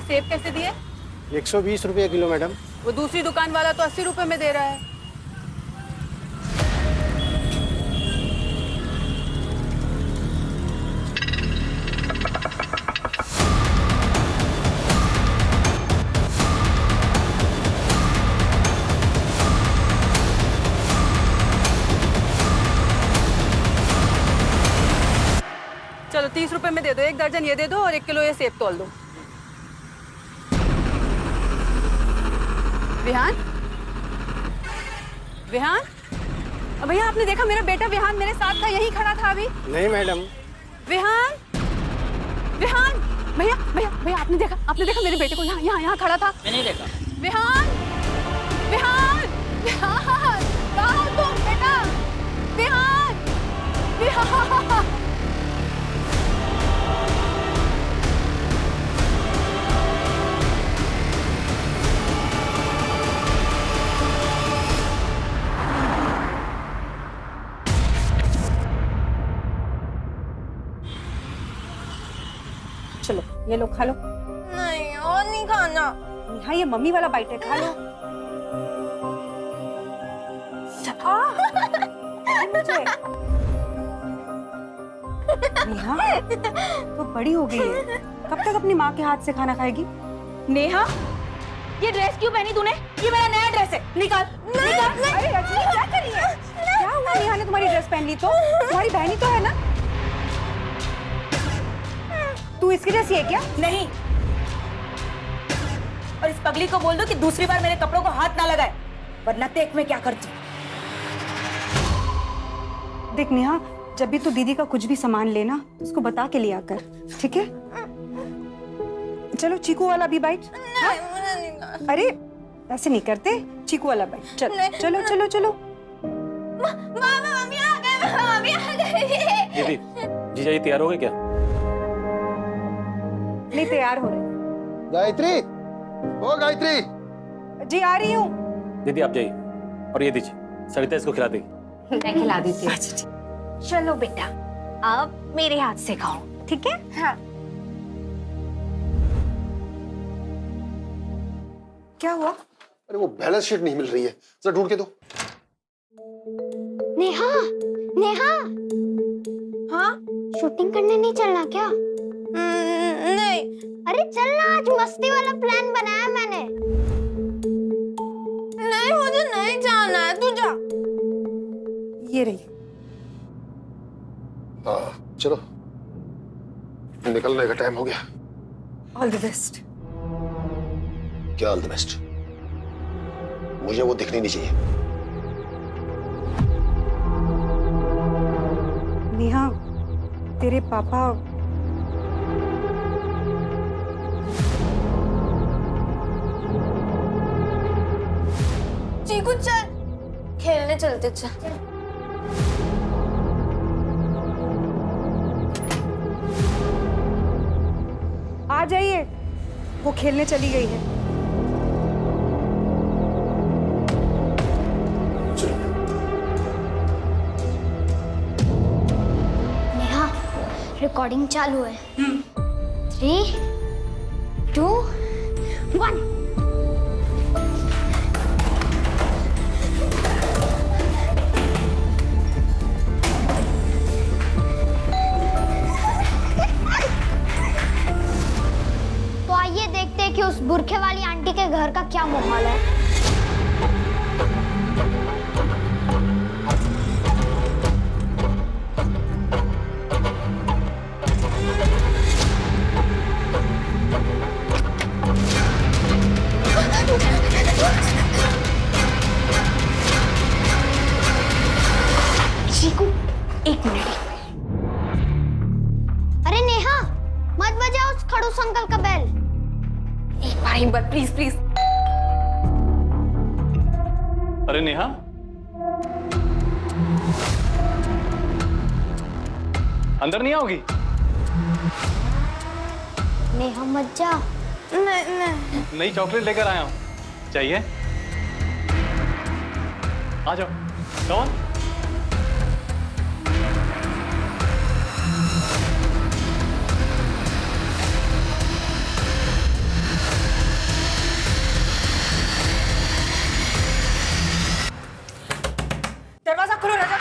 सेब कैसे दिए? 120 रुपये किलो मैडम। वो दूसरी दुकान वाला तो 80 रुपए में दे रहा है। चलो 30 रुपए में दे दो, 1 दर्जन ये दे दो और 1 किलो ये सेब तोल दो। विहान, विहान, भैया आपने देखा मेरा बेटा विहान मेरे साथ था, यही खड़ा था अभी। नहीं मैडम। विहान, विहान, भैया भैया भैया आपने देखा मेरे बेटे को यहाँ खड़ा था? मैंने नहीं देखा। विहान, विहान, विहान, कहाँ हो तुम बेटा? विहान, विहान। चलो ये लो खा लो। नहीं और नहीं खाना। नेहा ये मम्मी वाला बाइट है, खा लो। मुझे नेहा तो बड़ी हो गई है, कब तक अपनी माँ के हाथ से खाना खाएगी? नेहा ये ड्रेस क्यों पहनी तूने? ये मेरा नया ड्रेस है, निकाल निकाल। अरे रजनी क्या कर रही है? क्या हुआ? नेहा ने तुम्हारी ड्रेस पहन ली तो? तुम्हारी बहनी तो है ना? तू इसकी जैसी है क्या? नहीं। और इस पगली को बोल दो कि दूसरी बार मेरे कपड़ों को हाथ ना लगाए, वरना देख मैं क्या करती। देख नेहा, जब भी तू दीदी का कुछ भी सामान लेना तो उसको बता के लिया कर, ठीक है? चलो चीकू वाला भी बाइट। नहीं मुझे नहीं खाना। अरे ऐसे नहीं करते, चीकू वाला बाइट। चलो चलो चलो चलो। मम्मी आ गए, मम्मी आ गई। दीदी, जीजा जी तैयार हो गए क्या? नहीं तैयार हो रहे। गायत्री, ओ गायत्री। जी आ रही हूँ। दीदी आप जाइए और ये दीजिए, सविता इसको खिला देगी। मैं खिला देती हूँ। चलो बेटा, अब मेरे हाथ से खाओ, ठीक है? हाँ। क्या हुआ? अरे वो बैलेंस शीट नहीं मिल रही है, जरा ढूंढ के दो। नेहा, नेहा, हाँ? शूटिंग करने नहीं चलना क्या? नहीं। अरे चलना, आज मस्ती वाला प्लान बनाया मैंने। नहीं मुझे नहीं जाना है, तू जा। ये रही। हाँ चलो, निकलने का टाइम हो गया। All the best. क्या ऑल द बेस्ट? मुझे वो दिखनी नहीं चाहिए। नेहा, तेरे पापा चीकू चल, खेलने चलते चल। आ जाइए, वो खेलने चली गई है। नेहा, रिकॉर्डिंग चालू है। 3, 2, 1। तो आइए देखते हैं कि उस बुरखे वाली आंटी के घर का क्या माहौल है। चीकू, 1 मिनट। अरे नेहा, मत बजाओ उस खड़ूस अंकल का बेल। एक बार प्लीज प्लीज। अरे नेहा, अंदर नहीं आओगी? नेहा मत जा। नहीं नहीं। नई चॉकलेट लेकर आया हूँ, चाहिए? आ जाओ, कौन? खोलो राजा।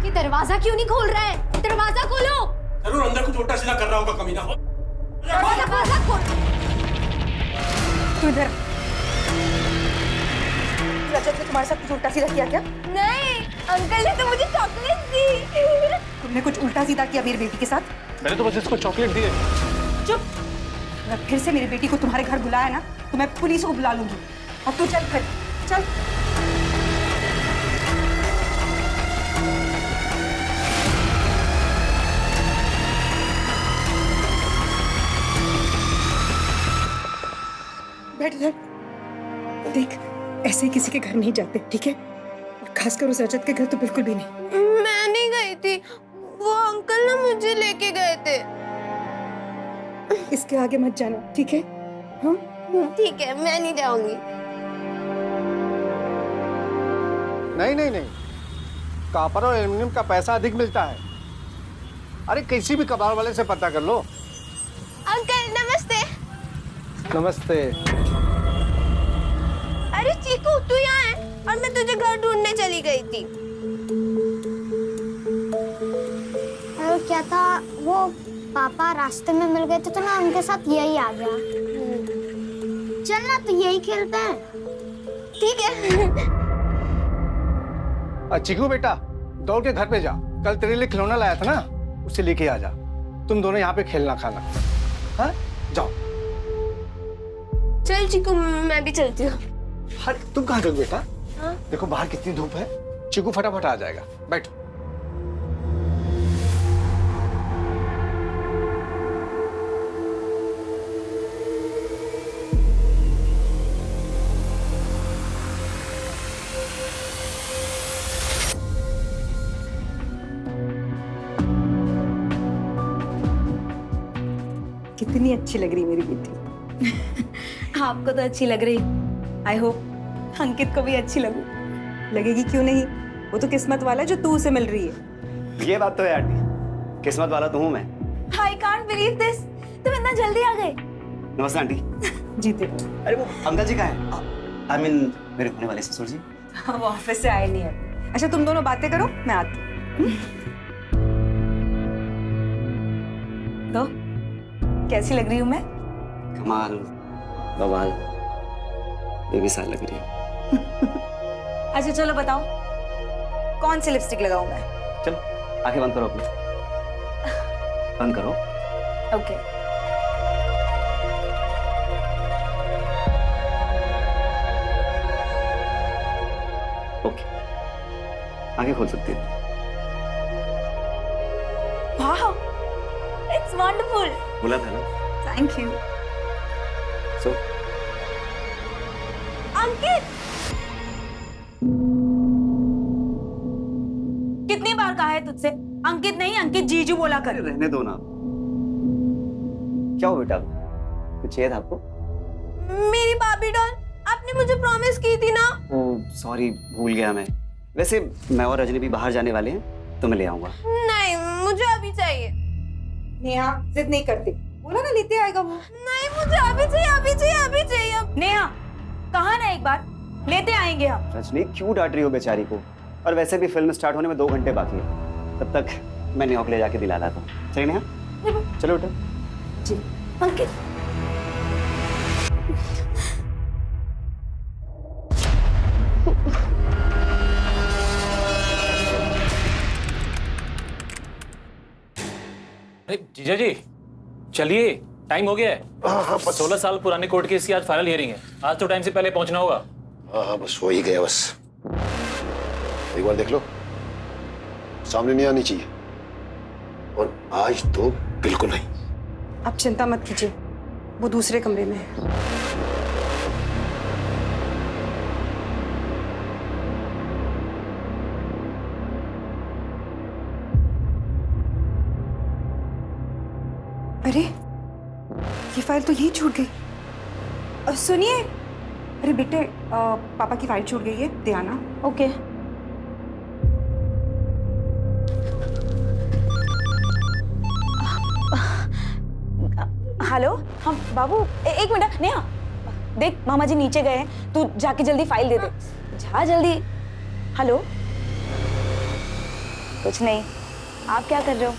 ये दरवाजा क्यों नहीं खोल रहा है? दरवाजा खोलो। जरूर अंदर कुछ उल्टा सीधा कर रहा होगा कमीना। दरवाजा खोल। तू इधर। रजत ने तुम्हारे साथ कुछ उल्टा सीधा किया क्या? नहीं, अंकल ने तो मुझे चॉकलेट दी। तुमने कुछ उल्टा सीधा किया मेरी बेटी के साथ? मैंने तो बस इसको चॉकलेट दिए। चुप। अगर फिर से मेरी बेटी को तुम्हारे घर बुलाया ना तो मैं पुलिस को बुला लूंगी। अब तू चल फिर, चल। बैठ इधर। देख, ऐसे ही किसी के घर नहीं जाते, ठीक है? और खासकर उस रजत के घर तो बिल्कुल भी नहीं। मैं नहीं गई थी, वो अंकल ना मुझे लेके गए थे। इसके आगे मत जाना, ठीक है? हाँ? ठीक है, मैं नहीं जाऊंगी। नहीं नहीं नहीं, कॉपर और एल्युमिनियम का पैसा अधिक मिलता है। अरे किसी भी कबाड़ वाले से पता कर लो। अंकल नमस्ते। नमस्ते। अरे चीकू, तू यहाँ है और मैं तुझे घर ढूंढने चली गई थी। अरे क्या था, वो पापा रास्ते में मिल गए थे तो ना उनके साथ यही आ गया। चल ना, तो यही खेलते हैं। ठीक है। चिकू बेटा, दौड़ के घर पे जा। कल तेरे लिए खिलौना लाया था ना, उसे लेके आ जा। तुम दोनों यहाँ पे खेलना खाना। हाँ, जाओ। चल चीकू, मैं भी चलती हूँ। अरे तुम कहाँ गए बेटा? हाँ? देखो बाहर कितनी धूप है। चिकू फटाफट आ जाएगा, बैठो। कितनी अच्छी लग रही मेरी बेटी। आपको तो अच्छी लग रही। आई होप अंकित को भी अच्छी लगू। लगेगी क्यों नहीं? वो तो किस्मत वाला है जो तू उसे मिल रही है। ये बात तो है आंटी, किस्मत वाला तो हूँ मैं। I can't believe this. तुम इतना जल्दी आ गए। नमस्ते आंटी। जीते। अरे वो अंकल जी कहाँ हैं? I mean, मेरे होने वाले ससुर जी। वो ऑफिस से आए नहीं है। अच्छा तुम दोनों बातें करो, मैं आती हूँ। तो कैसी लग रही हूँ मैं? कमाल, बवाल, बेमिसाल लग रही है। अच्छा चलो बताओ, कौन सी लिपस्टिक लगाऊं मैं? चलो आंखें बंद करो अपनी, बंद करो। ओके। ओके, आंखें खोल सकती है। वाह, इट्स वंडरफुल। बोला था ना। Thank you. सो अंकित, कितनी बार कहा है तुझसे अंकित नहीं अंकित जीजू बोला कर। रहने दो ना। क्या हो बेटा, कुछ चाहिए था आपको? मेरी बाबी डॉल, आपने मुझे प्रॉमिस की थी ना। ओह सॉरी, भूल गया मैं। वैसे मैं और रजनी भी बाहर जाने वाले हैं, तो मैं ले आऊंगा। नहीं, मुझे अभी चाहिए। नेहा जिद नहीं करती, बोला ना लेते आएगा वो। नहीं, मुझे अभी चाहिए, अभी चाहिए, अभी चाहिए। नेहा कहा ना एक बार, लेते आएंगे हम। रजनी क्यों डांट रही हो बेचारी को? और वैसे भी फिल्म स्टार्ट होने में 2 घंटे बाकी है, तब तक मैं नेहा को ले जाके दिला लाता हूँ। चलिए नेहा, चलो बेटा। जी अंकित। जीजा जी चलिए, टाइम हो गया है। 16 साल पुराने कोर्ट केस की आज फाइनल हियरिंग है। आज तो टाइम से पहले पहुंचना होगा। हाँ बस हो ही गया। बस एक बार देख लो, सामने नहीं आनी चाहिए। और आज तो बिल्कुल नहीं। आप चिंता मत कीजिए, वो दूसरे कमरे में है। अरे ये फाइल तो यहीं छूट गई। सुनिए, अरे बेटे, पापा की फाइल छूट गई है, दे आना। ओके। हेलो, हाँ बाबू, एक मिनट। नेहा देख, मामा जी नीचे गए हैं, तू जाके जल्दी फाइल दे दे। जा जल्दी। हेलो कुछ नहीं, आप क्या कर रहे हो?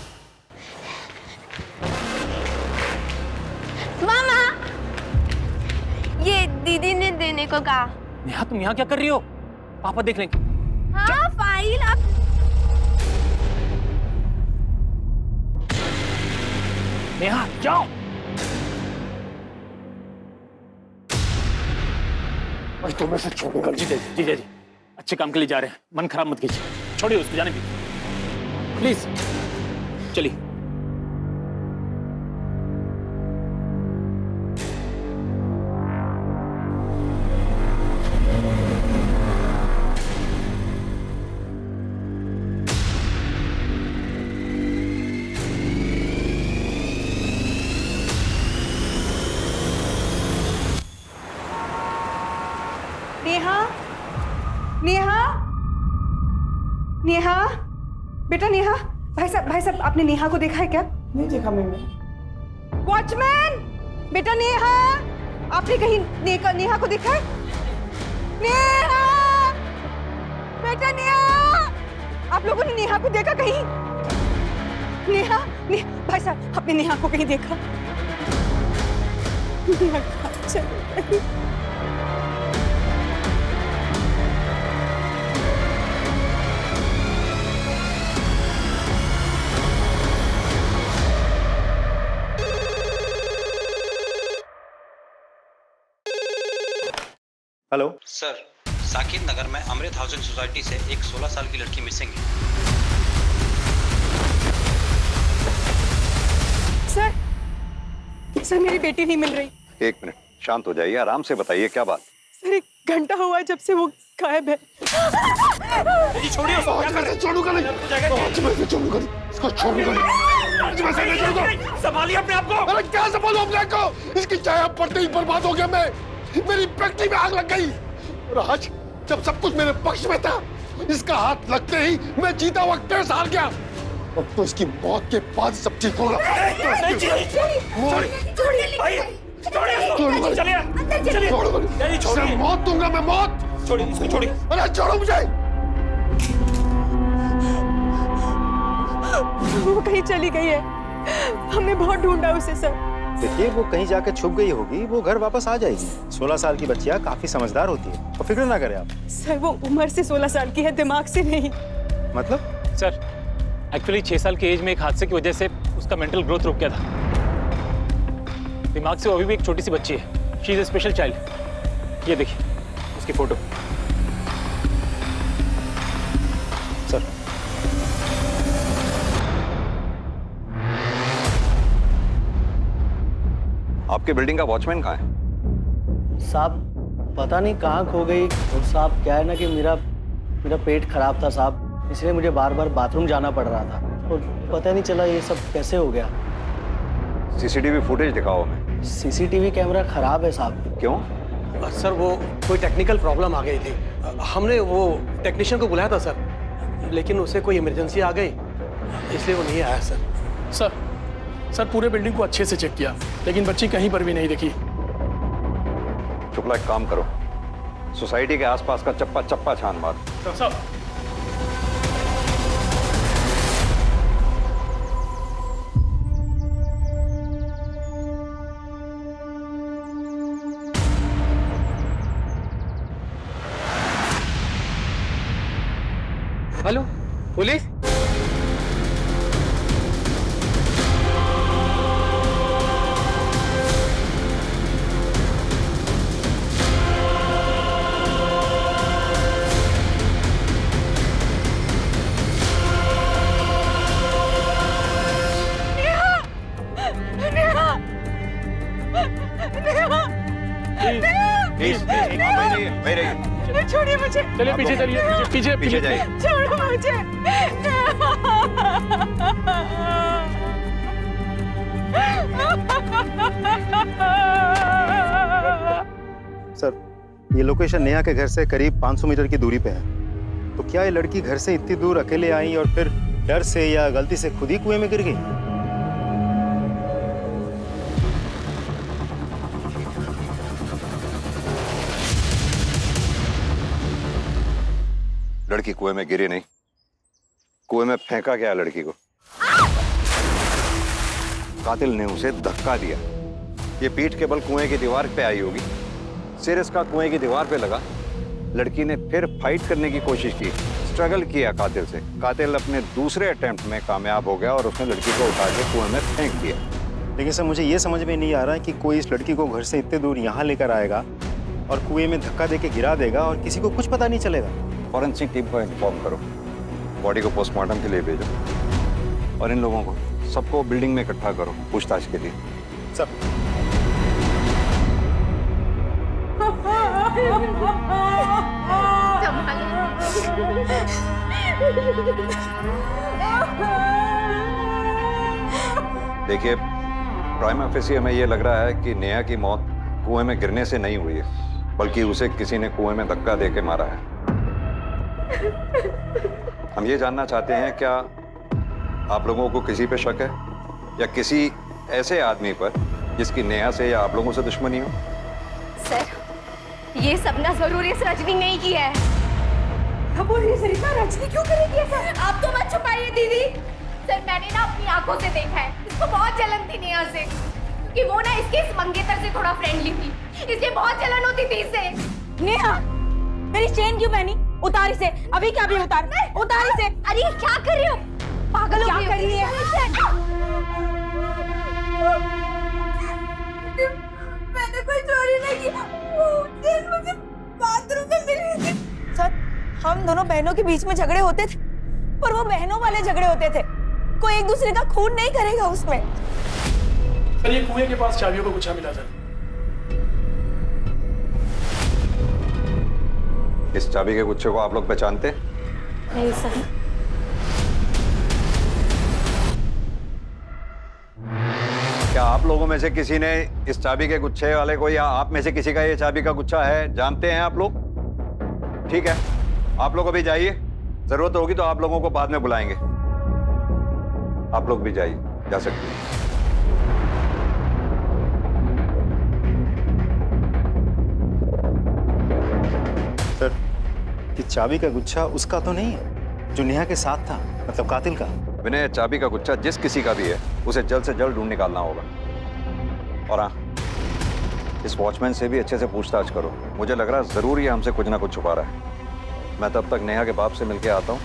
मामा, ये दीदी ने देने को कहा। नेहा तुम यहाँ क्या कर रही हो? पापा देख लेंगे। हाँ, फाइल आप। नेहा जाओ। मैं तुम्हें से छोड़ूंगा नहीं। जीजा जी अच्छे काम के लिए जा रहे हैं, मन खराब मत कीजिए, छोड़िए उसको जाने दीजिए प्लीज। चलिए। नेहा, नेहा, नेहा, बेटा नेहा, भाई साहब आपने नेहा को देखा है क्या? नहीं देखा मैंने। वॉचमैन, बेटा नेहा, आपने कहीं नेहा को देखा है? नेहा, बेटा नेहा, आप लोगों ने नेहा को देखा कहीं? नेहा, भाई साहब आपने नेहा को कहीं देखा? नेहा कहाँ चली गई? हेलो सर, साकिब नगर में अमृत हाउसिंग सोसाइटी से एक 16 साल की लड़की मिसिंग है। सर मेरी बेटी नहीं मिल रही। एक मिनट, शांत हो जाइए, आराम से बताइए क्या बात। सर 1 घंटा हुआ है जब से वो गायब है। छोड़िए उसको। आज मैं छोड़ूंगा नहीं, आज मैं छोड़ूंगा नहीं, इसको छोड़ूंगा नहीं, आज मैं नहीं छोड़ूंगा। संभालिए अपने आप को। अरे क्या संभालूं अपने को? इसकी चाय पड़ते ही बर्बाद हो गया मैं। मेरी फैक्ट्री में आग लग गई और आज जब सब कुछ मेरे पक्ष में था, इसका हाथ लगते ही मैं जीता हुआ केस हार गया। अब तो इसकी मौत के बाद सब ठीक होगा। छोड़िए। मौत दूंगा मैं, मौत। छोड़िए इसको, छोड़िए। अरे छोड़ो मुझे। वो कहीं चली गई है, हमने बहुत ढूंढा उसे सर। देखिए वो कहीं जाके छुप गई होगी, वो घर वापस आ जाएगी। 16 साल की बच्चियां काफी समझदार होती है, तो फिक्र ना करें आप। सर वो उम्र से 16 साल की है, दिमाग से नहीं। मतलब? सर एक्चुअली 6 साल की एज में एक हादसे की वजह से उसका मेंटल ग्रोथ रुक गया था। दिमाग से वो अभी भी एक छोटी सी बच्ची है। She is a special child. ये देखिए उसकी फोटो। सर आपके बिल्डिंग का वॉचमैन कहाँ है? साहब पता नहीं कहाँ खो गई। और साहब क्या है ना कि मेरा पेट खराब था साहब, इसलिए मुझे बार बार बाथरूम जाना पड़ रहा था और पता नहीं चला ये सब कैसे हो गया। सीसीटीवी फुटेज दिखाओ हमें। सीसीटीवी कैमरा खराब है साहब। क्यों? सर वो कोई टेक्निकल प्रॉब्लम आ गई थी, हमने वो टेक्नीशियन को बुलाया था सर, लेकिन उसे कोई इमरजेंसी आ गई इसलिए वो नहीं आया सर। सर पूरे बिल्डिंग को अच्छे से चेक किया लेकिन बच्ची कहीं पर भी नहीं दिखी। शुक्ला एक काम करो, सोसाइटी के आसपास का चप्पा चप्पा छान मार। सब हेलो पुलिस। छोड़िए मुझे। चलिए पीछे चलिए, पीछे पीछे जाइए। छोड़ो मुझे। सर ये लोकेशन नेहा के घर से करीब 500 मीटर की दूरी पे है। तो क्या ये लड़की घर से इतनी दूर अकेले आई और फिर डर से या गलती से खुद ही कुएं में गिर गई? लड़की कुएं में गिरी नहीं, कुएं में फेंका गया लड़की को। कातिल ने उसे धक्का दिया। ये पीठ के बल कुएं की दीवार पे आई होगी, सिर इसका कुएं की दीवार पे लगा। लड़की ने फिर फाइट करने की कोशिश की, स्ट्रगल किया कातिल से। कातिल अपने दूसरे अटेम्प्ट में कामयाब हो गया और उसने लड़की को उठा के कुएं में फेंक दिया। लेकिन सर मुझे ये समझ में नहीं आ रहा है कि कोई इस लड़की को घर से इतने दूर यहाँ लेकर आएगा और कुएं में धक्का देके गिरा देगा और किसी को कुछ पता नहीं चलेगा। फॉरेंसिक टीम को इन्फॉर्म करो, बॉडी को पोस्टमार्टम के लिए भेजो और इन लोगों को सबको बिल्डिंग में इकट्ठा करो पूछताछ के लिए। सब देखिए, प्राइमा फेसी हमें ये लग रहा है कि नेहा की मौत कुएं में गिरने से नहीं हुई है, बल्कि उसे किसी ने कुएं में धक्का देके मारा है। हम ये जानना चाहते हैं, क्या आप लोगों को किसी पे शक है या किसी ऐसे आदमी पर जिसकी नेहा से या आप लोगों से दुश्मनी हो? सर, ये सब ना जरूर इस रजनी ने ही किया है। अब ये सरिता रजनी क्यों करेगी ऐसा? आप तो मत छुपाइए दीदी। सर, मैंने ना अपनी आंखों से देखा है, इसको बहुत जलन थी नेहा से, क्योंकि वो ना इसके इस मंगेतर से थोड़ा फ्रेंडली थी, इसलिए बहुत जलन होती थी इससे। नेहा, मेरी चेन क्यों पहनी? उतार इसे, अभी क्या भी उतार, उतार इसे। अरे क्या कर रही हो? पागल हो क्या गई कर रही है? मैंने कोई चोरी नहीं की, वो चेन मुझे बाथरूम में मिली थी। सर, हम दोनों बहनों के बीच में झगड़े होते थे, पर वो बहनों वाले झगड़े होते थे, कोई एक दूसरे का खून नहीं करेगा उसमें। सर, ये कुएं के पास चाबियों का गुच्छा मिला था। इस चाबी के गुच्छे को आप लोग पहचानते? नहीं सर। क्या आप लोगों में से किसी ने इस चाबी के गुच्छे वाले को, या आप में से किसी का ये चाबी का गुच्छा है, जानते हैं आप लोग? ठीक है, आप लोग अभी जाइए, जरूरत होगी तो आप लोगों को बाद में बुलाएंगे। आप लोग भी जाइए, जा सकते हैं। सर, ये चाबी का गुच्छा उसका तो नहीं है जो नेहा के साथ था, मतलब कातिल का? विनय, चाबी का गुच्छा जिस किसी का भी है उसे जल्द से जल्द ढूंढ निकालना होगा। और हाँ, इस वॉचमैन से भी अच्छे से पूछताछ करो, मुझे लग रहा है जरूर ये हमसे कुछ ना कुछ छुपा रहा है। मैं तब तक नेहा के बाप से मिलके आता हूँ,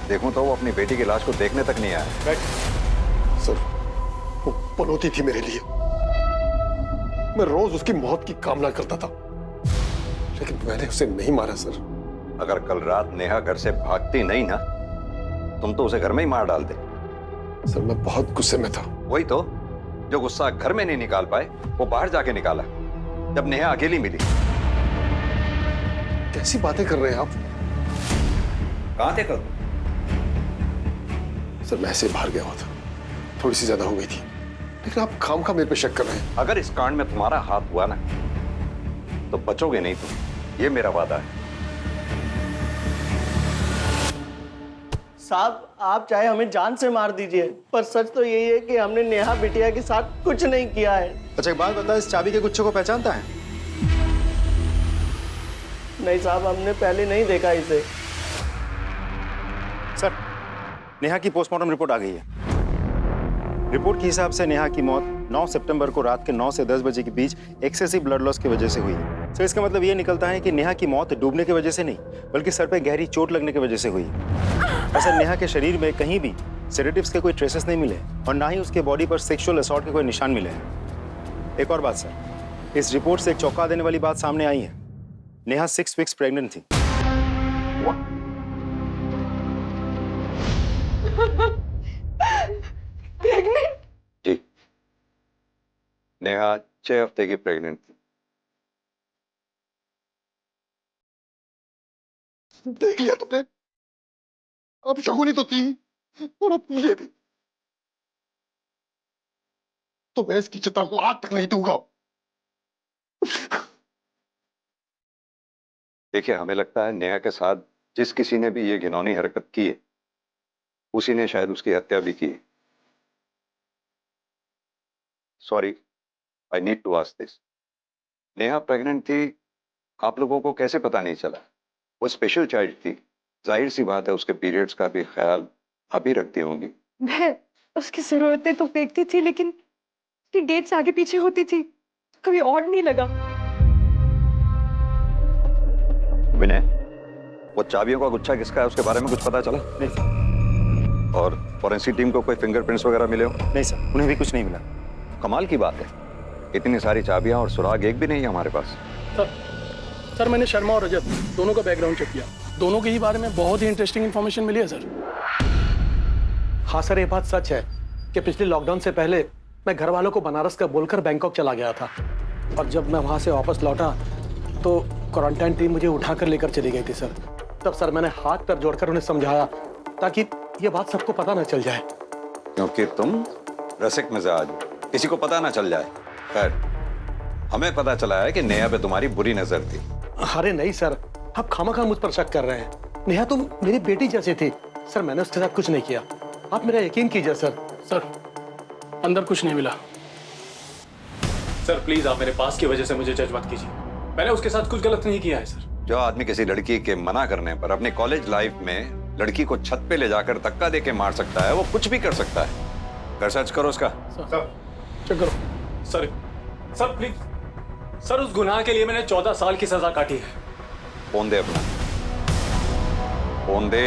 देखूं तो वो अपनी बेटी की लाश को देखने तक नहीं आया। सर, वो पनौती थी मेरे लिए, मैं रोज उसकी मौत की कामना करता था, लेकिन मैंने उसे नहीं मारा सर। अगर कल रात नेहा घर से भागती नहीं ना, तुम तो उसे घर में ही मार डालते। सर, मैं बहुत गुस्से में था। वही तो, जो गुस्सा घर में नहीं निकाल पाए वो बाहर जाके निकाला जब नेहा अकेली मिली। कैसी बातें कर रहे हैं आप? कहां थे कल? सर, मैं ऐसे बाहर गया हुआ था, थोड़ी सी ज्यादा हो गई थी, लेकिन आप खामखा मेरे पे शक कर रहे हैं। अगर इस कांड में तुम्हारा हाथ हुआ ना तो बचोगे नहीं तुम, ये मेरा वादा है। साहब, आप चाहे हमें जान से मार दीजिए, पर सच तो यही है कि हमने नेहा बिटिया के साथ कुछ नहीं किया है। अच्छा, एक बात बता, इस चाबी के गुच्छे को पहचानता है? नहीं साहब, हमने पहले नहीं देखा इसे। सर, नेहा की पोस्टमार्टम रिपोर्ट आ गई है। रिपोर्ट के हिसाब से नेहा की मौत 9 सितंबर को रात के 9 से 10 बजे के बीच एक्सेसिव ब्लड लॉस की वजह से हुई है। सर, इसका मतलब ये निकलता है कि नेहा की मौत डूबने की वजह से नहीं, बल्कि सर पे गहरी चोट लगने की वजह से हुई। ऐसा नेहा के शरीर में कहीं भी सेडेटिव्स के कोई ट्रेसेस नहीं मिले और ना ही उसके बॉडी पर सेक्सुअल असॉल्ट के कोई निशान मिले हैं। एक और बात सर, इस रिपोर्ट से एक चौंका देने वाली बात सामने आई है। नेहा 6 वीक्स प्रेग्नेंट थी। प्रेग्नेंट? जी, नेहा 6 हफ्ते की प्रेग्नेंट थी। देख लिया तुमने, अब शगुनी तो थी और अब ये भी, तो मैं इसकी चिता लाख तक नहीं दूंगा। देखिए, हमें लगता है नेहा के साथ जिस किसी ने भी ये घिनौनी हरकत की है, उसी ने शायद उसकी हत्या भी की है। Sorry, I need to ask this. Neha pregnant थी, आप लोगों को कैसे पता नहीं चला? वो स्पेशल चाइल्ड थी, जाहिर सी बात है उसके पीरियड्स का भी ख्याल अभी रखती होंगी। मैं उसकी जरूरतें तो देखती थी, लेकिन उसकी डेट्स आगे पीछे होती थी, कभी और नहीं लगा। विनय, वो चाबियों का गुच्छा किसका है उसके बारे में कुछ पता चला? नहीं सर। और फॉरेंसिक टीम को कोई फिंगरप्रिंट्स वगैरह मिले हो? नहीं सर, उन्हें भी कुछ नहीं मिला। कमाल की बात है, इतनी सारी चाबियां और सुराग एक भी नहीं है हमारे पास। सर मैंने शर्मा और रजत दोनों का बैकग्राउंड चेक किया, दोनों के ही बारे में बहुत ही इंटरेस्टिंग इन्फॉर्मेशन मिली है सर। हाँ सर, ये बात सच है कि पिछले लॉकडाउन से पहले मैं घर वालों को बनारस का बोलकर बैंकॉक चला गया था, और जब मैं वहाँ से वापस लौटा तो क्वारंटाइन टीम मुझे उठाकर लेकर चली गई थी सर। तब सर मैंने हाथ पैर जोड़कर उन्हें समझाया ताकि ये बात सबको पता न चल जाए। क्योंकि तुम रसिक मिजाज, किसी को पता ना चल जाए। खैर, हमें पता चला है कि नेहा पे तुम्हारी बुरी नजर थी। अरे नहीं सर, आप खामखा मुझ पर शक कर रहे हैं। नेहा तो मेरी बेटी जैसी थी सर, मैंने उसके साथ कुछ नहीं किया, आप मेरा यकीन कीजिए सर। सर अंदर कुछ नहीं मिला। सर प्लीज आप मेरे पास की वजह से मुझे जज मत कीजिए, मैंने उसके साथ कुछ गलत नहीं किया है सर। जो आदमी किसी लड़की के मना करने पर अपनी कॉलेज लाइफ में लड़की को छत पे ले जाकर धक्का देके मार सकता है, वो कुछ भी कर सकता है। कर सर्च करो उसका। चेक करो। सर प्लीज सर, उस गुनाह के लिए मैंने 14 साल की सजा काटी है। फोन दे अपना, फोन दे।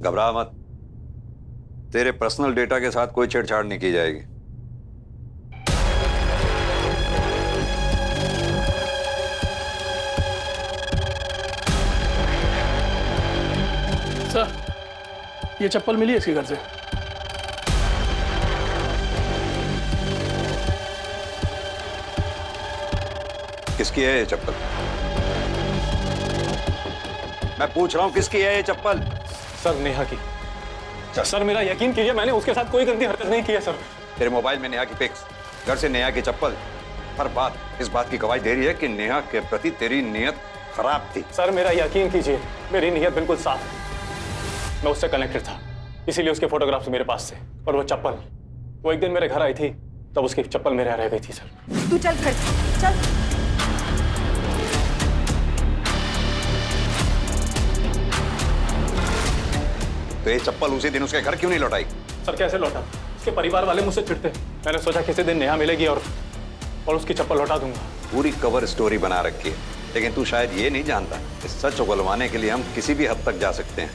घबरा मत, तेरे पर्सनल डेटा के साथ कोई छेड़छाड़ नहीं की जाएगी। सर ये चप्पल मिली है इसके घर से। किसकी है ये चप्पल? मैं पूछ रहा हूं किसकी है ये चप्पल? सर नेहा की। सर मेरा यकीन कीजिए, मैंने उसके साथ कोई गंदी हरकत नहीं की है सर। तेरे मोबाइल में नेहा की पिक्स, घर से नेहा की चप्पल, हर बात इस बात की गवाही दे रही है कि नेहा के प्रति तेरी नीयत खराब थी। सर मेरा यकीन कीजिए, मेरी नीयत बिल्कुल साफ है। मैं उससे कनेक्टेड था, इसीलिए उसके फोटोग्राफ्स मेरे पास थे। और वो चप्पल, वो एक दिन मेरे घर आई थी, तब उसकी चप्पल मेरे यहाँ रह गई थी सर। तू चल घर, चल। तो ये चप्पल उसी दिन उसके घर क्यों नहीं लौटाई? सर कैसे लौटा? उसके परिवार वाले मुझसे चिढ़ते। मैंने सोचा किसी दिन नेहा मिलेगी और उसकी चप्पल लौटा दूंगा। पूरी कवर स्टोरी बना रखी है, लेकिन तू शायद ये नहीं जानता, इस सच उगलवाने के लिए हम किसी भी हद तक जा सकते हैं।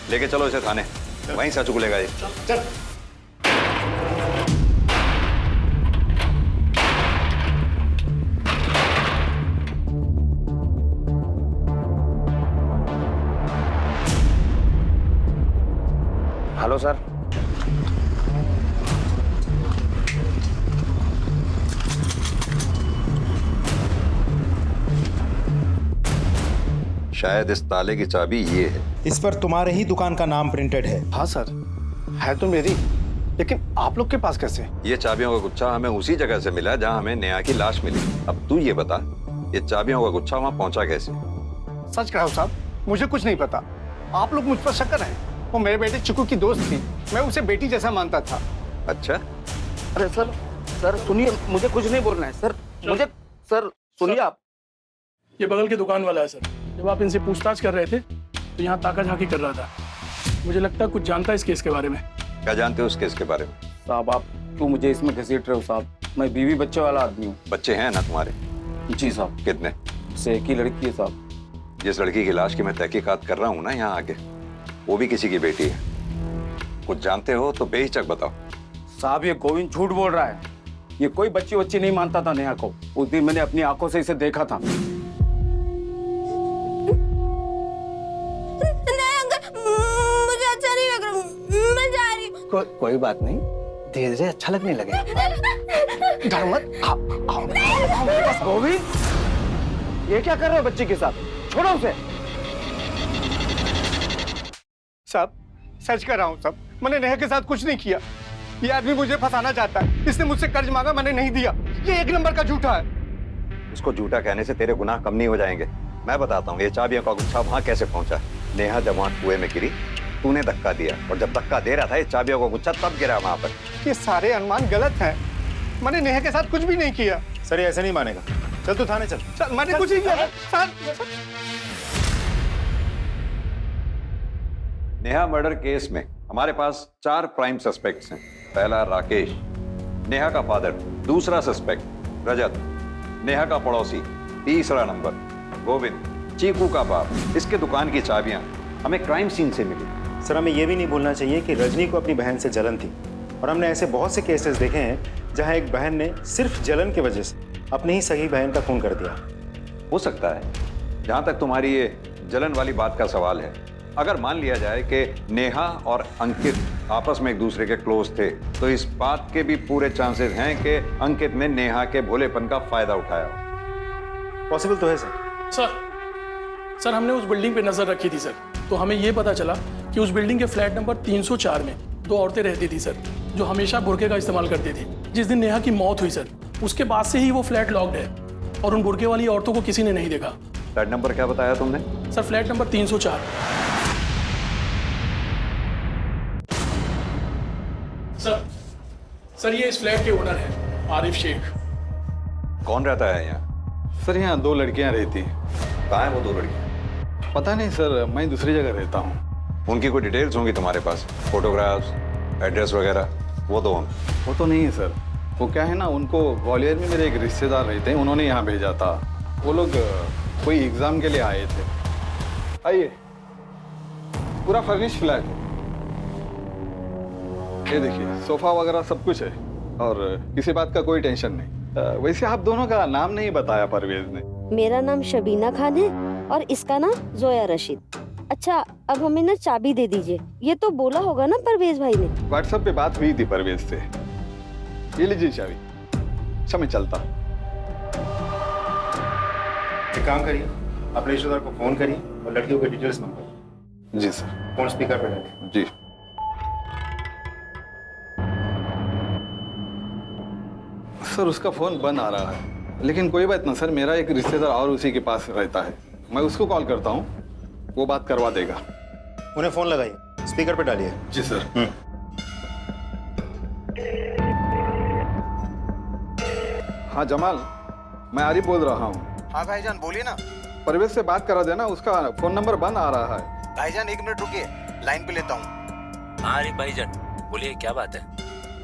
लेके चलो इसे थाने, वहीं सच उगलेगा ये। चल। Hello sir. शायद इस ताले की चाबी ये है। इस पर तुम्हारे ही दुकान का नाम प्रिंटेड है। हाँ सर, है तो मेरी, लेकिन आप लोग के पास कैसे? ये चाबियों का गुच्छा हमें उसी जगह से मिला जहां हमें नेहा की लाश मिली। अब तू ये बता, ये चाबियों का गुच्छा वहां पहुंचा कैसे? सच कहो साहब, मुझे कुछ नहीं पता। आप लोग मुझ पर शक कर रहे हैं। वो मेरे बेटे चिकू की दोस्त थी, मैं उसे बेटी जैसा मानता था। अच्छा? अरे सर सुनिए, मुझे कुछ नहीं बोलना है सर। मुझे सर सुनिए आप। ये बगल के दुकान वाला है सर। जब आप इनसे पूछताछ कर रहे थे तो यहाँ ताका झांकी कर रहा था। मुझे लगता है कुछ जानता है इस केस के बारे में। क्या जानते हो उस केस के बारे में? साहब आप क्यों मुझे इसमें घसीट रहे हो साहब? मैं बीवी बच्चे वाला आदमी हूँ। बच्चे हैं ना तुम्हारे? जी साहब। कितने? से एक ही लड़की है साहब। जिस लड़की की लाश की मैं तहकीकात कर रहा हूँ ना यहाँ आके, वो भी किसी की बेटी है। कुछ जानते हो तो बेहिचक बताओ। साहब ये गोविंद झूठ बोल रहा है। ये कोई बच्ची नहीं मानता था नेहा को। उस दिन मैंने अपनी आंखों से इसे देखा था। मुझे अच्छा नहीं लग रहा, मैं जा रही हूँ। कोई बात नहीं, धीरे धीरे अच्छा लगने लगेगा। डर मत, आओ। गोविंद ये क्या कर रहे हो बच्ची के साथ? छोड़ो उसे। साहब सच कर रहा हूँ साहब, मैंने नेहा के साथ कुछ नहीं किया। ये आदमी मुझे फंसाना चाहता है। इसने मुझसे कर्ज मांगा, मैंने नहीं दिया। ये एक नंबर का झूठा है। उसको झूठा कहने से तेरे गुनाह कम नहीं हो जाएंगे। मैं बताता हूँ ये चाबियों का गुच्छा वहां कैसे पहुंचा। नेहा जब वहां कुएं में गिरी, तूने धक्का दिया, और जब धक्का दे रहा था ये चाबियों का गुच्छा तब गिरा वहां पर। ये सारे अनुमान गलत हैं। मैंने नेहा के साथ कुछ भी नहीं किया। सर ये ऐसे नहीं मानेगा। चल तू थाने चल। सर मैंने कुछ नहीं किया सर। नेहा मर्डर केस में हमारे पास 4 प्राइम सस्पेक्ट्स हैं। पहला राकेश, नेहा का फादर। दूसरा सस्पेक्ट रजत, नेहा का पड़ोसी। तीसरा नंबर गोविंद, चीकू का बाप। इसके दुकान की चाबियां हमें क्राइम सीन से मिली। सर, हमें यह भी नहीं भूलना चाहिए कि रजनी को अपनी बहन से जलन थी, और हमने ऐसे बहुत से केसेस देखे हैं जहां एक बहन ने सिर्फ जलन की वजह से अपनी ही सगी बहन का खून कर दिया। हो सकता है। जहां तक तुम्हारी ये जलन वाली बात का सवाल है, अगर मान लिया जाए कि नेहा और अंकित आपस में एक दूसरे के क्लोज थे, तो इस बात के भी पूरे चांसेस हैं कि अंकित ने नेहा के भोलेपन का फायदा उठाया हो। पॉसिबल तो है सर। सर हमने उस बिल्डिंग पे नजर रखी थी सर, तो हमें ये पता चला कि उस बिल्डिंग के फ्लैट नंबर 304 में 2 औरतें रहती थी सर, जो हमेशा बुर्के का इस्तेमाल करती थी। जिस दिन नेहा की मौत हुई सर, उसके बाद से ही वो फ्लैट लॉक्ड है और उन बुर्के वाली औरतों को किसी ने नहीं देखा। फ्लैट नंबर क्या बताया तुमने? Sir flat number 304। सर ये इस फ्लैट के ओनर हैं, आरिफ शेख। कौन रहता है यहाँ? सर यहाँ 2 लड़कियाँ रहती हैं। कहाँ है वो 2 लड़कियाँ? पता नहीं सर, मैं दूसरी जगह रहता हूँ। उनकी कोई डिटेल्स होंगी तुम्हारे पास? फोटोग्राफ्स, एड्रेस वगैरह? वो दो हम। वो तो नहीं है सर। वो क्या है ना, उनको ग्वालियर में मेरे एक रिश्तेदार रहते हैं, उन्होंने यहाँ भेजा था। वो लोग कोई एग्ज़ाम के लिए आए थे। आइए, पूरा फर्निश फ्लैट है। ये देखिए, सोफ़ा वगैरह सब कुछ है और किसी बात का कोई टेंशन नहीं। वैसे आप दोनों का नाम नहीं बताया परवेज ने। मेरा नाम शबीना खान है और इसका नाम जोया रशीद। अच्छा, अब हमें ना चाबी दे दीजिए। ये तो बोला होगा ना परवेज भाई ने। व्हाट्सएप पे बात हुई थी परवेज से। ये लीजिए चाबी। अच्छा मैं चलता। एक काम करिए, अपने रिश्तेदार को फोन करिए और लड़कियों के डिटेल्स मंगवाइए। जी सर। फोन स्पीकर पे डालिए। जी। सर उसका फोन बंद आ रहा है, लेकिन कोई बात ना सर, मेरा एक रिश्तेदार और उसी के पास रहता है, मैं उसको कॉल करता हूँ, वो बात करवा देगा। उन्हें फोन लगाइए, स्पीकर पे डालिए। जी सर। हाँ जमाल, मैं आरिफ बोल रहा हूँ। हाँ भाईजान बोलिए ना। परवेज से बात करा देना, उसका फोन नंबर बंद आ रहा है। भाईजान 1 मिनट रुकिए, लाइन पे लेता हूँ। हाँ आरिफ भाईजान बोलिए, क्या बात है?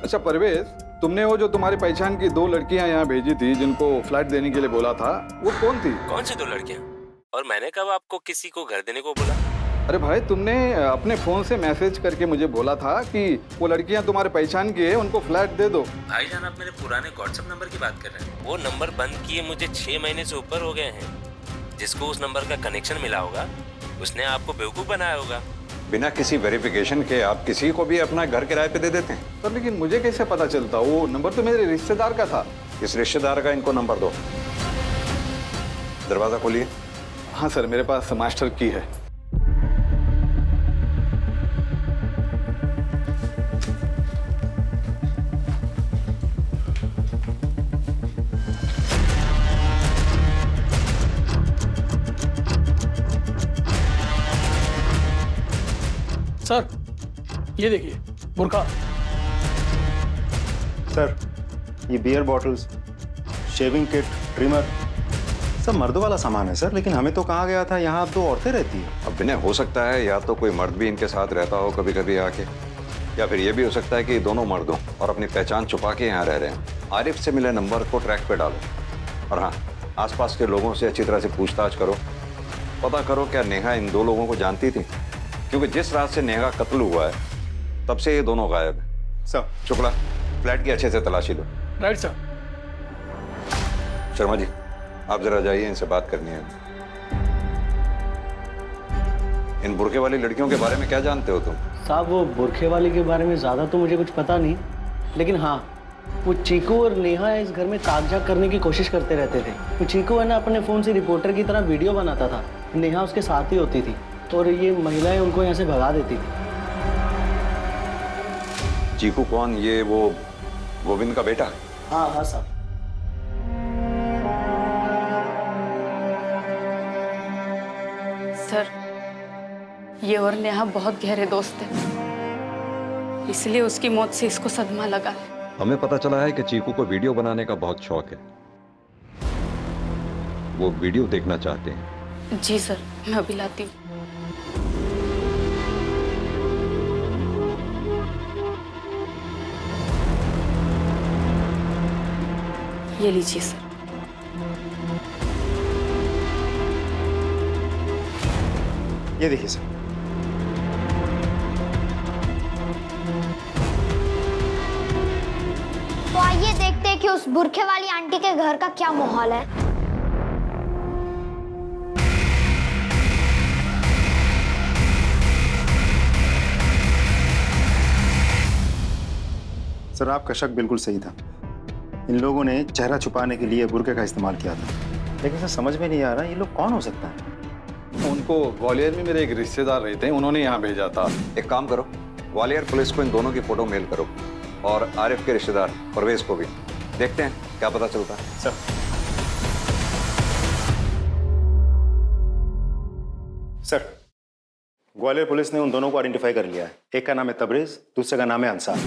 अच्छा परवेज, तुमने वो जो तुम्हारी पहचान की 2 लड़कियां यहाँ भेजी थी, जिनको फ्लैट देने के लिए बोला था, वो कौन थी? कौन सी 2 लड़कियां? और मैंने कब आपको किसी को घर देने को बोला? अरे भाई, तुमने अपने फोन से मैसेज करके मुझे बोला था कि वो लड़कियां तुम्हारे पहचान की है, उनको फ्लैट दे दो। भाईजान आप मेरे पुराने व्हाट्सएप नंबर की बात कर रहे हैं? वो नंबर बंद किए मुझे 6 महीने से ऊपर हो गए हैं। जिसको उस नंबर का कनेक्शन मिला होगा, उसने आपको बेवकूफ बनाया होगा। बिना किसी वेरिफिकेशन के आप किसी को भी अपना घर किराए पे दे देते हैं? सर लेकिन मुझे कैसे पता चलता? वो नंबर तो मेरे रिश्तेदार का था। इस रिश्तेदार का इनको नंबर दो। दरवाजा खोलिए। हाँ सर, मेरे पास मास्टर की है। सर ये देखिए, बुर्का। सर ये beer bottles, shaving kit, trimmer, सब मर्दों वाला सामान है सर, लेकिन हमें तो कहा गया था यहाँ 2 औरतें रहती हैं। अब विनय, हो सकता है या तो कोई मर्द भी इनके साथ रहता हो कभी कभी आके, या फिर ये भी हो सकता है कि दोनों मर्द हों और अपनी पहचान छुपा के यहाँ रह रहे हैं। आरिफ से मिले नंबर को ट्रैक पे डालो और हाँ, आसपास के लोगों से अच्छी तरह से पूछताछ करो। पता करो क्या नेहा इन 2 लोगों को जानती थी, क्योंकि जिस रात से नेहा का कत्ल हुआ है तब से ये दोनों गायब है। सर शुक्ला, फ्लैट की अच्छे से तलाशी लो। Right sir. शर्मा जी, आप जरा जाइए, इनसे बात करनी है। इन बुरखे वाली लड़कियों के बारे में क्या जानते हो तुम? साहब वो बुरखे वाली के बारे में ज़्यादा तो मुझे कुछ पता नहीं, लेकिन हाँ वो चीकू और नेहा इस घर में कागजात करने की कोशिश करते रहते थे। वो चीकू है ना, अपने फ़ोन से रिपोर्टर की तरह वीडियो बनाता था, नेहा उसके साथ ही होती थी और ये महिलाएं उनको यहाँ से भगा देती थी। चीकू कौन? ये वो गोविंद का बेटा? हाँ हाँ साहब। सर ये और नेहा बहुत गहरे दोस्त हैं, इसलिए उसकी मौत से इसको सदमा लगा है। हमें पता चला है कि चीकू को वीडियो बनाने का बहुत शौक है। वो वीडियो देखना चाहते हैं। जी सर, मैं अभी लाती हूँ। ये लीजिए सर। ये देखिए सर। तो आइए देखते हैं कि उस बुरखे वाली आंटी के घर का क्या माहौल है। सर आपका शक बिल्कुल सही था। इन लोगों ने चेहरा छुपाने के लिए बुर्के का इस्तेमाल किया था, लेकिन सर समझ में नहीं आ रहा ये लोग कौन हो सकता है। उनको ग्वालियर में मेरे एक रिश्तेदार रहते हैं, उन्होंने यहाँ भेजा था। एक काम करो, ग्वालियर पुलिस को इन दोनों की फोटो मेल करो और आरिफ के रिश्तेदार परवेज को भी। देखते हैं क्या पता चलता है। सर सर ग्वालियर पुलिस ने उन दोनों को आइडेंटिफाई कर लिया है। एक का नाम है तबरेज, दूसरे का नाम है अंसार।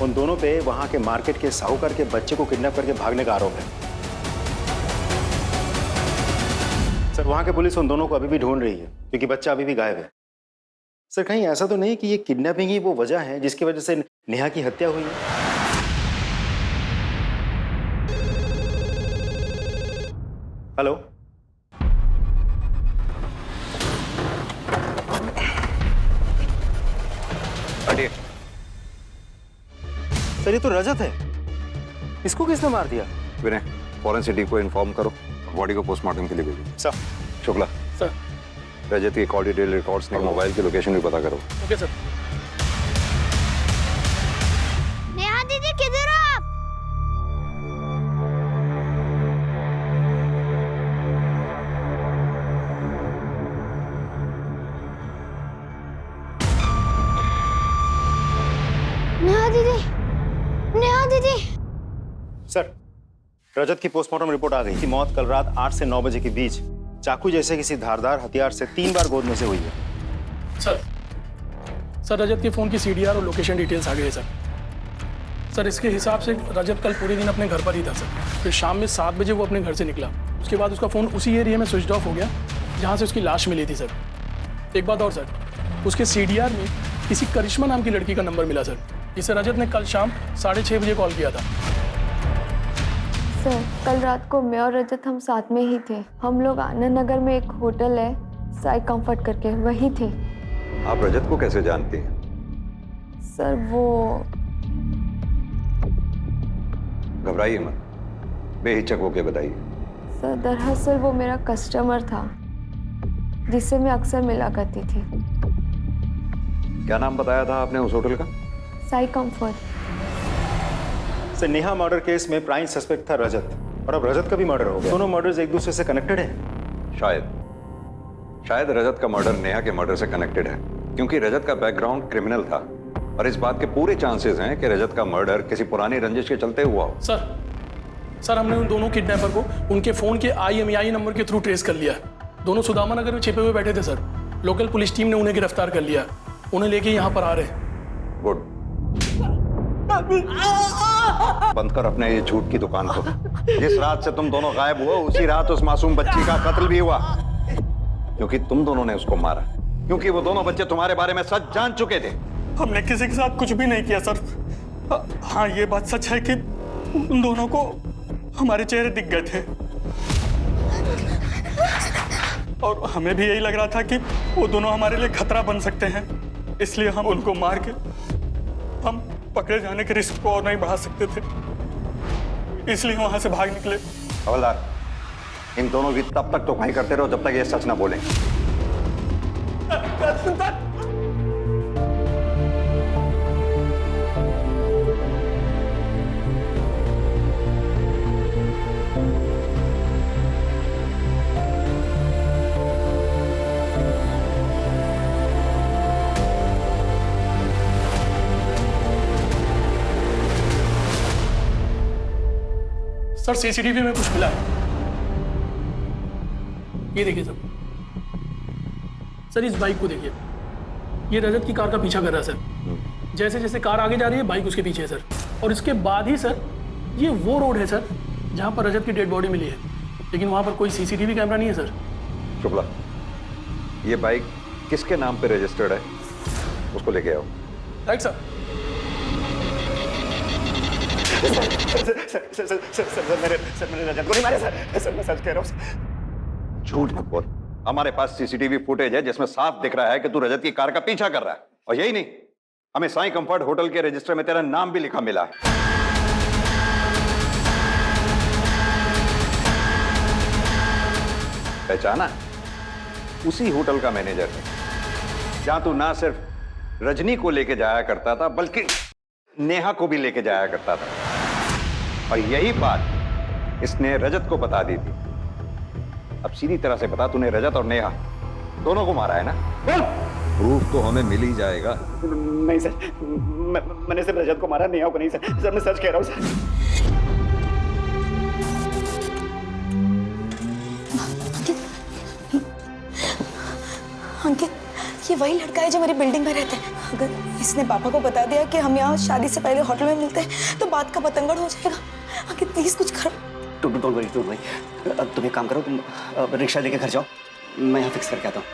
उन दोनों पे वहां के मार्केट के साहूकार के बच्चे को किडनैप करके भागने का आरोप है। सर वहां के पुलिस उन दोनों को अभी भी ढूंढ रही है क्योंकि बच्चा अभी भी गायब है। सर कहीं ऐसा तो नहीं कि ये किडनैपिंग ही वो वजह है जिसकी वजह से नेहा की हत्या हुई है? हेलो हटिए। सर ये तो रजत है, इसको किसने मार दिया? विनय, फॉरेंसिक टीम को इन्फॉर्म करो, बॉडी को पोस्टमार्टम के लिए भेजो। सर। शुक्ला सर। रजत की कॉल डिटेल रिकॉर्ड्स और मोबाइल की लोकेशन भी पता करो। Okay sir. नेहा दीदी किधर हो आप? नेहा दीदी, नेहा दीदी। सर रजत की पोस्टमार्टम रिपोर्ट आ गई कि मौत कल रात 8 से 9 बजे के बीच चाकू जैसे किसी धारदार हथियार से 3 बार गोदने से हुई है। सर रजत के फोन की सीडीआर और लोकेशन डिटेल्स आ गए सर। सर इसके हिसाब से रजत कल पूरे दिन अपने घर पर ही था सर। फिर शाम में 7 बजे वो अपने घर से निकला। उसके बाद उसका फ़ोन उसी एरिया में स्विच ऑफ हो गया जहाँ से उसकी लाश मिली थी सर। एक बात और सर, उसके सीडीआर में किसी करिश्मा नाम की लड़की का नंबर मिला सर, जिसे रजत ने कल शाम 6:30 बजे कॉल किया था। सर कल रात को मैं और रजत हम साथ में ही थे। हम लोग आनंद नगर में एक होटल है साई कंफर्ट करके, वही थे। आप रजत को कैसे जानती हैं? सर वो घबराइए मत, बेहिचक होके बताइए। सर दरअसल वो मेरा कस्टमर था जिससे मैं अक्सर मिला करती थी। क्या नाम बताया था आपने उस होटल का? Sai comfort. Sir Neha murder case में प्राइम सस्पेक्ट था रजत, और अब रजत का भी मर्डर हो गया। दोनों मर्डर्स एक दूसरे से कनेक्टेड हैं। शायद रजत का मर्डर नेहा के मर्डर से कनेक्टेड है, क्योंकि रजत का बैकग्राउंड क्रिमिनल था और इस बात के पूरे चांसेस हैं कि रजत का मर्डर किसी पुरानी रंजिश के चलते हुआ हो। सर हमने उन दोनों किडनैपर को उनके फोन के IMEI नंबर के थ्रू ट्रेस कर लिया। दोनों सुदामा नगर में छिपे हुए बैठे थे सर। लोकल पुलिस टीम ने उन्हें गिरफ्तार कर लिया, उन्हें लेके यहाँ पर आ रहे। गुड। बंद कर अपने ये झूठ की दुकान को। जिस रात से तुम दोनों गायब हुए उसी रात उस मासूम बच्ची का कत्ल भी हुआ, क्योंकि तुम दोनों ने उसको मारा, क्योंकि वो दोनों बच्चे तुम्हारे बारे में सच जान चुके थे। हमने किसी के साथ कुछ भी नहीं किया सर। हाँ ये बात सच है कि उन दोनों को हमारे चेहरे दिख गए थे और हमें भी यही लग रहा था कि वो दोनों हमारे लिए खतरा बन सकते हैं, इसलिए हम उनको मार के हम पकड़े जाने के रिस्क को और नहीं बढ़ा सकते थे, इसलिए वहां से भाग निकले। हवलदार, इन दोनों की तब तक तोखाई करते रहो जब तक ये सच ना बोलें। सर CCTV में कुछ मिला है, ये देखिए सर इस बाइक को देखिए, ये रजत की कार का पीछा कर रहा है सर। जैसे जैसे कार आगे जा रही है बाइक उसके पीछे है सर, और इसके बाद ही सर ये वो रोड है सर जहां पर रजत की डेड बॉडी मिली है, लेकिन वहां पर कोई CCTV कैमरा नहीं है सर। शुक्ला, ये बाइक किसके नाम पे रजिस्टर्ड है, उसको लेके आओ। Right sir. मैंने रजत को नहीं मारा सर मैं सच कह रहा हूँ। झूठ मत बोल। हमारे पास सीसीटीवी फुटेज है जिसमें साफ दिख रहा है कि तू रजत की कार का पीछा कर रहा है। और यही नहीं, हमें साई कंफर्ट होटल के रजिस्टर में तेरा नाम भी लिखा मिला है। पहचाना? उसी होटल का मैनेजर है जहां तू ना सिर्फ रजनी को लेके जाया करता था बल्कि नेहा को भी लेके जाया करता था। और यही बात इसने रजत को बता दी थी। अब सीधी तरह से बता, तूने रजत और नेहा दोनों को मारा है ना? बोल। प्रूफ तो हमें मिल ही जाएगा। नहीं सर, मैंने सिर्फ रजत को मारा, नेहा को नहीं सर मैं सच कह रहा हूँ सर। अंकित, ये वही लड़का है जो मेरी बिल्डिंग में रहता है। अगर इसने पापा को बता दिया कि हम यहाँ शादी से पहले होटल में मिलते हैं तो बात का पतंगड़ हो जाएगा। अंकित प्लीज कुछ करो। डोंट वरी तुम एक काम करो, तुम रिक्शा लेके घर जाओ, मैं यहाँ फिक्स करके आता हूँ।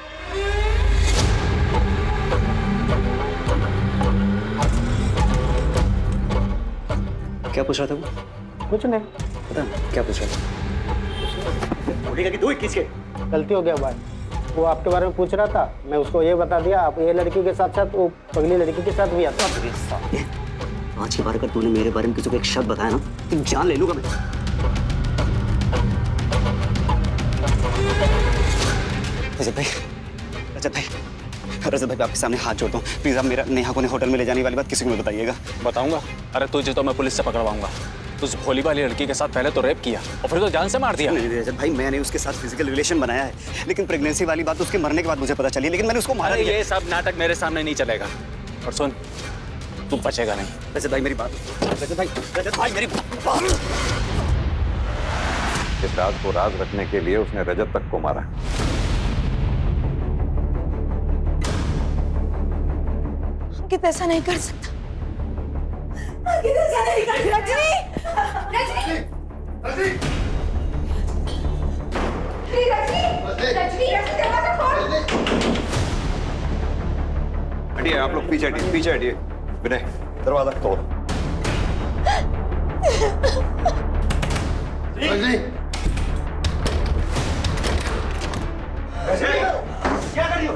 क्या पूछ रहा था वो? कुछ नहीं। पता नहीं क्या पूछ रहा था? बोलेगा कि 2 21 के गलती हो गया भाई। वो आपके बारे में पूछ रहा था, मैं उसको ये बता दिया आप ये लड़की के साथ साथ वो अगली लड़की के साथ भी आता। आज की बार अगर तूने मेरे बारे में किसी को एक शब्द बताया ना तो जान ले लूंगा मैं। रजत भाई आपके सामने हाथ जोड़ता हूँ, प्लीज आप मेरा नेहा को होटल में ले जाने वाली बात किसी को मत बताइएगा। बताऊंगा? अरे तुझे तो मैं पुलिस से पकड़वाऊंगा। उस भोली वाली लड़की के साथ पहले तो रेप किया और फिर तो जान से मार दिया। नहीं रजत भाई, मैंने उसके साथ फिजिकल रिलेशन बनाया है, लेकिन प्रेगनेंसी वाली बात उसके मरने के बाद मुझे पता चली, लेकिन मैंने उसको मारा। ये सब नाटक मेरे सामने नहीं चलेगा। और सुन, तू बचेगा नहीं। रजत भाई मेरी बात, रजत भाई मेरी बात। इस राज को राज रखने के लिए उसने रजत तक को मारा। अंकित ऐसा नहीं कर सकता। अंकित ऐसा नहीं कर सकता। रजनी! रजनी! दरवाजा खोल। हटिए आप लोग, पीछे हटिए, पीछे हटिए। विनय दरवाजा तोड़। रजनी! क्या कर रही हो?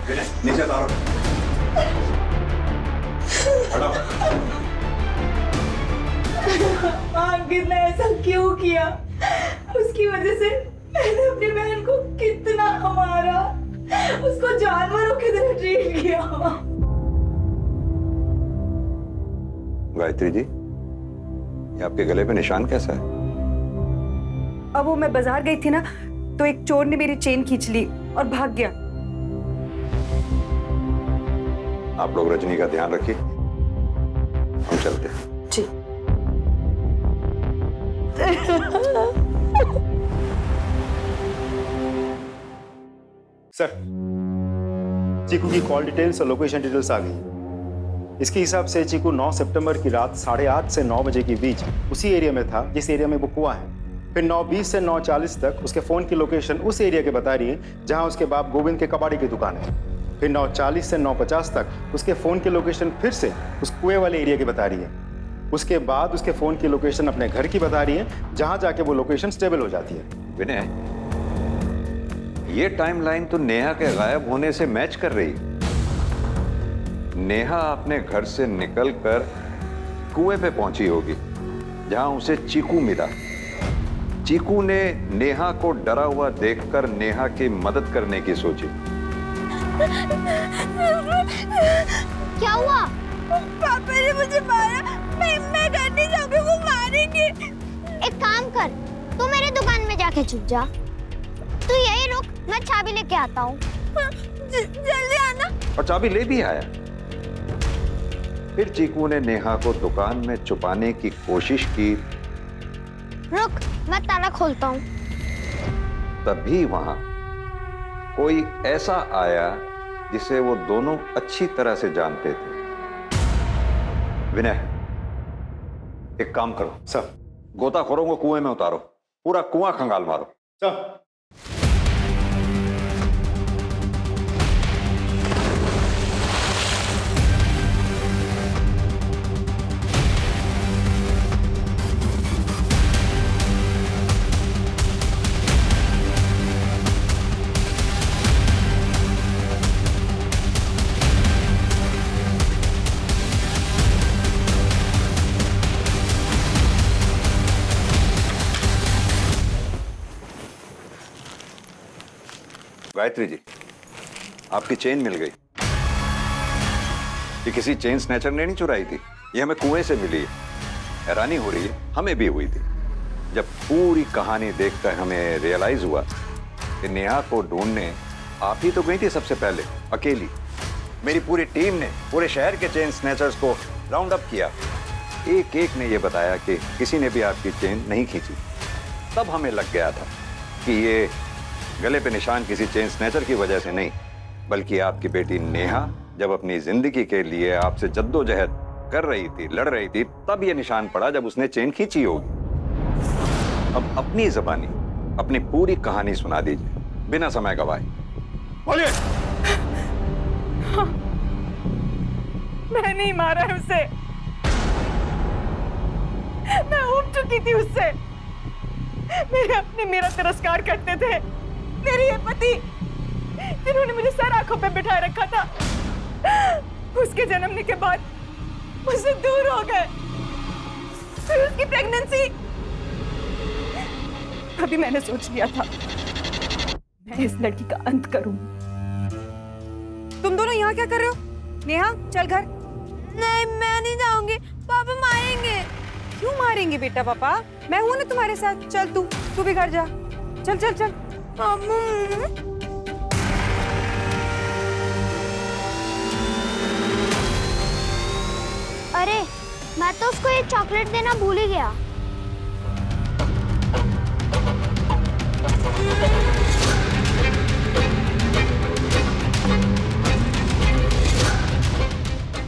विनय नीचे उतारो। अंकित ने ऐसा क्यों किया? उसकी वजह से मैंने अपनी बहन को कितना मारा, उसको जानवरों की तरह ट्रीट किया। गायत्री जी, ये आपके गले पे निशान कैसा है? अब वो मैं बाजार गई थी ना, तो एक चोर ने मेरी चेन खींच ली और भाग गया। आप लोग रजनी का ध्यान रखिए, हम चलते हैं। जी। सर, चीकू की कॉल डिटेल्स और लोकेशन डिटेल्स आ गई। इसके हिसाब से चीकू 9 सितंबर की रात 8:30 से 9 बजे के बीच उसी एरिया में था जिस एरिया में वो कुआं है। फिर 9:20 से 9:40 तक उसके फोन की लोकेशन उस एरिया के बता रही है जहां उसके बाप गोविंद के कबाड़ी की दुकान है। फिर 9:40 से 9:50 तक उसके फोन की लोकेशन फिर से उस कुएं वाले एरिया की बता रही है। उसके बाद उसके फोन की लोकेशन अपने घर की बता रही है जहां जाके वो लोकेशन स्टेबल हो जाती है। विनय, ये टाइमलाइन तो नेहा के गायब होने से मैच कर रही। नेहा अपने घर से निकलकर कुएं पे पहुंची होगी जहां उसे चीकू मिला। चीकू ने नेहा को डरा हुआ देखकर नेहा की मदद करने की सोची। क्या हुआ? पापा ने मुझे मारा। मैं घर नहीं जाऊंगी, वो मारेंगे। एक काम कर, तू मेरे दुकान में जाके छुप जा। तू यही रुक, मैं चाबी लेके आता हूँ। जल्दी आना। और चाबी ले भी आया। फिर चीकू ने नेहा को दुकान में छुपाने की कोशिश की। रुक, मैं ताला खोलता हूँ। तभी वहां कोई ऐसा आया जिसे वो दोनों अच्छी तरह से जानते थे। विनय, एक काम करो सर, गोताखोरों को कुएं में उतारो, पूरा कुआं खंगाल मारो। सर। गायत्री जी, आपकी चेन मिल गई। ये किसी चेन स्नैचर ने नहीं चुराई थी, ये हमें कुएं से मिली है। हैरानी हो रही है, हमें भी हुई थी जब पूरी कहानी देखकर हमें रियलाइज हुआ कि नेहा को ढूंढने आप ही तो गई थी सबसे पहले, अकेली। मेरी पूरी टीम ने पूरे शहर के चेन स्नैचर्स को राउंड अप किया। एक एक ने ये बताया कि किसी ने भी आपकी चेन नहीं खींची। तब हमें लग गया था कि ये गले पे निशान किसी चेन स्नैचर की वजह से नहीं, बल्कि आपकी बेटी नेहा जब अपनी जिंदगी के लिए आपसे जद्दोजहद कर रही थी, लड़ रही थी, तब ये निशान पड़ा जब उसने चेन खींची होगी। अब अपनी ज़बानी अपनी पूरी कहानी सुना दीजिए बिना समय गवाए। बोलिए। हाँ, मैं नहीं मारा है उसे, मैं उब चुकी थी उससे। मेरे अपने मेरा तिरस्कार करते थे मेरे ये पति, जिन्होंने मुझे सर आंखों पे बिठाए रखा था, उसके जन्मने के बाद मुझसे दूर हो गए। फिर उसकी प्रेगनेंसी, अभी मैंने सोच लिया था मैं इस लड़की का अंत करूं। तुम दोनों यहाँ क्या कर रहे हो? नेहा चल घर। नहीं, मैं नहीं जाऊंगी, पापा मारेंगे। क्यों मारेंगे बेटा? पापा मैं हूं ना तुम्हारे साथ। चल तू भी घर जा। चल चल चल। अरे मैं तो उसको एक चॉकलेट देना भूल ही गया।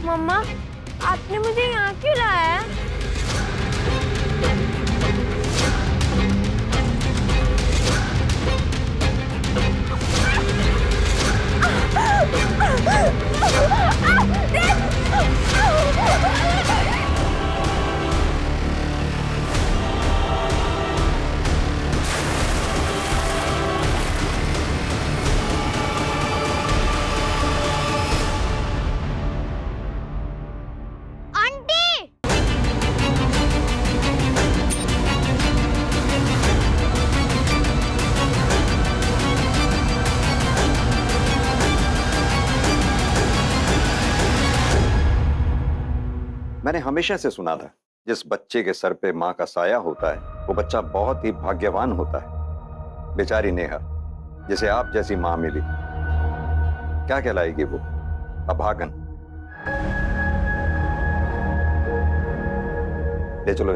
मम्मा, आपने मुझे यहाँ क्यों लाया है? मैंने हमेशा से सुना था जिस बच्चे के सर पे माँ का साया होता है वो बच्चा बहुत ही भाग्यवान होता है। बेचारी नेहा, जिसे आप जैसी माँ मिली, क्या कहलाएगी वो? अभागन। ले चलो।